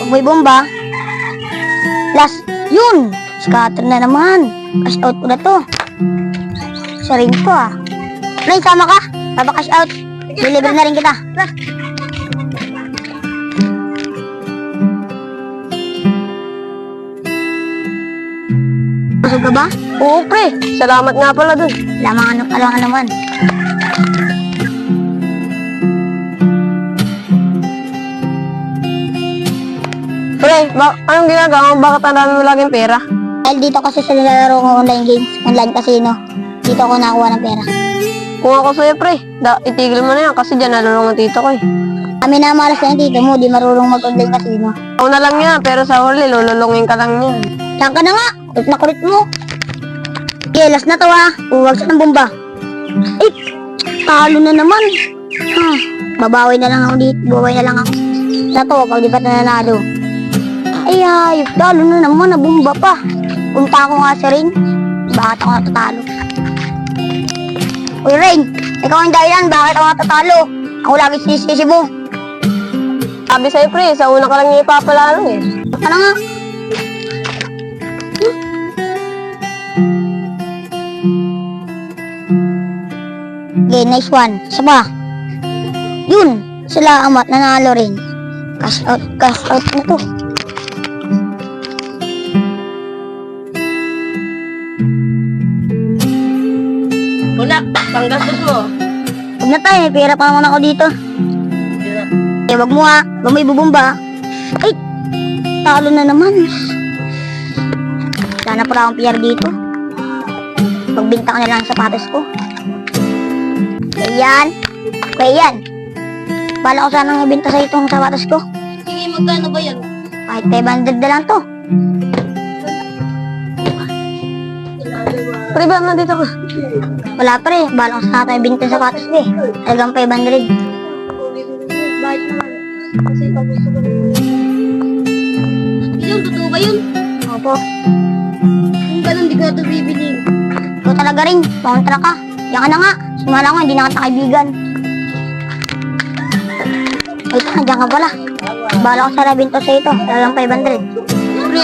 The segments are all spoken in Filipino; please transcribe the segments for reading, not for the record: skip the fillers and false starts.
Pag may bomba, last, yun! Scatter na naman. Cash out ko na to. Sa ring ko ah. Ray, sama ka. Cash out. Deliver na rin kita. Busog ka ba? Oo, pre. Salamat nga pala dun. Lamang ano naman. Pre, anong ginagawa mo? Bakit ang dami mo laging pera? Dahil dito kasi sa nilalaro ko online games, online casino, dito ako nakuha ng pera. Kung ako sa'yo, pre, itigil mo na yan kasi dyan nalulong ang tito ko eh. Kami na malas na yung tito mo, di marunong mag-online casino. Ako na lang yan, pero sa huli, lululungin ka lang yan. Saan ka na nga? Kulit na kulit mo. Okay, last na to ah. Uwagsak ng bomba. Eh, talo na naman. Babawi na lang ako dito. Babawi na lang ako. Sa to, pag di pa nanalo. Ay, ayop, talo na naman. Nabomba pa. Punta ako nga sa ring. Bakit ako natatalo? Uy, Rain, ikaw ang dahilan. Bakit ako natatalo? Ako lagi sinisisi mo. Sabi sa'yo, pre, sa una ka lang niya ipapalalo eh. Ano nga? Okay, nice one. Isa pa. Yun, sila amat nanalo rin. Cash out na to. Una, panggastos mo. Huwag na tayo, may pera pa naman ako dito. Eh, wag mo ha. Wag mo ibubumba. Ay, talo na naman. Sana pala akong PR dito. Pagbinta ko na lang ang sapatos ko. Ayan. Ayan. Bala ko sanang ibinta sa itong sapatos ko. Sige, magkano ba yan? Kahit 500 na lang to. Pre, ba nandito ka? Wala pa rin. Bala ko sana tayo ibinta sa sapatos ko eh. Talagang 500. Bakit naman? Kasi gusto ko yun, totoo ba yun? Opo. Kung ganun, di ko na ito bibili. Ikaw talaga rin. Pakontra ka. Yan ka na nga. Sumala ko, hindi na kita kaibigan. Ay, nandiyan ka pala. Bala ko sana binto sa ito. Talagang 500. Pre,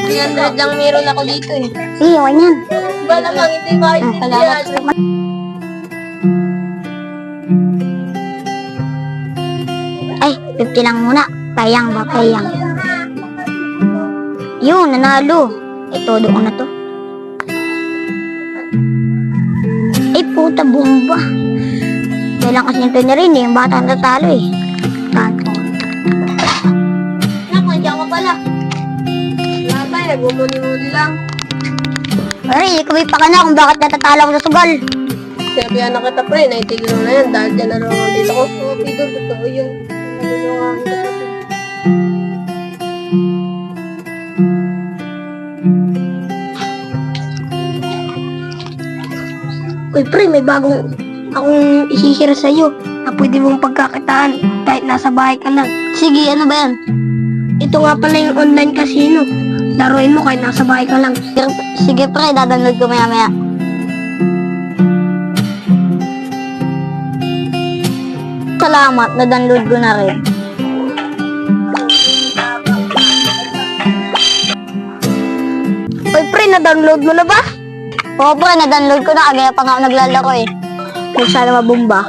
300 lang meron ako dito eh. Sige, okay yan. Ba naman, hindi kahit Salamat. Ay, 50 lang muna. Payang ba? Payang. Yun, nanalo. Ay, todo ko na to. Ay, puta bomba. Kailan kasi nito na rin eh. Yung bata natatalo eh. Kanto. Naku, nandiyan ka pala. Natay, nagmumuni-muni lang. Ay, ikaw pa ka na kung bakit natatalo ko sa sugal. Sinabihan na kita, pre, naitigil mo na yan dahil dyan nalulungan dito ko. Oo, Pito, totoo yun. Nalulungan kita pa. Uy, pre, may bagong akong isishare sa'yo na pwede mong pagkakitaan kahit nasa bahay ka lang. Sige, ano ba yan? Ito nga pala yung online casino. Laruin mo kahit nasa bahay ka lang. Sige, pre, dadownload ko maya-maya. Salamat, na-download ko na rin. Uy, pre, na-download mo na ba? Oo, pre, na-download ko na. Kagaya pa nga ako naglalaro eh. Kung sana mabomba.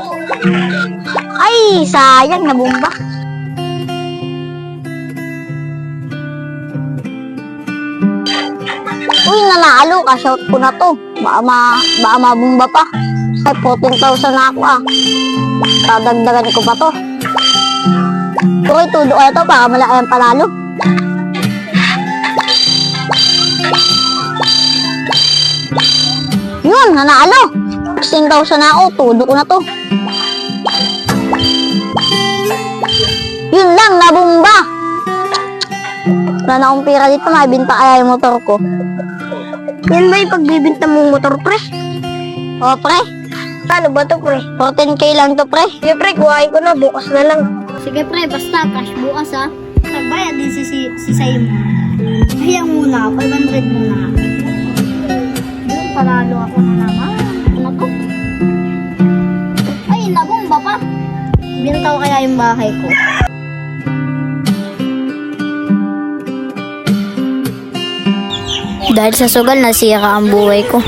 Ay, sayang, nabomba. Uy, nanalo. Ka-shout ko na to. Baka mabomba pa. Ay, 14,000 na ako ah. Dadagdagan ko pa to. Uy, tudo ko na to. Baka malaki ang panalo. Yun, nanalo. 16,000 na ako. Tudo ko na to. Yun lang, nabomba. Wala na akong pera dito. Mabinta kaya yung motor ko. Yan ba yung pagbibinta mong motor, pre? O, pre. Paano ba to, pre? 14K lang to, pre. Sige, pre. Kuhain ko na. Bukas na lang. Sige pre, basta cash bukas ha. Nagbayad din si Sayo mo. Kaya muna, 500 muna. Doon, panalo ako na naman. Ano to? Ay, nabomba pa. Bintaw kaya yung bahay ko. Dahil sa sugal, nasira ang buhay ko.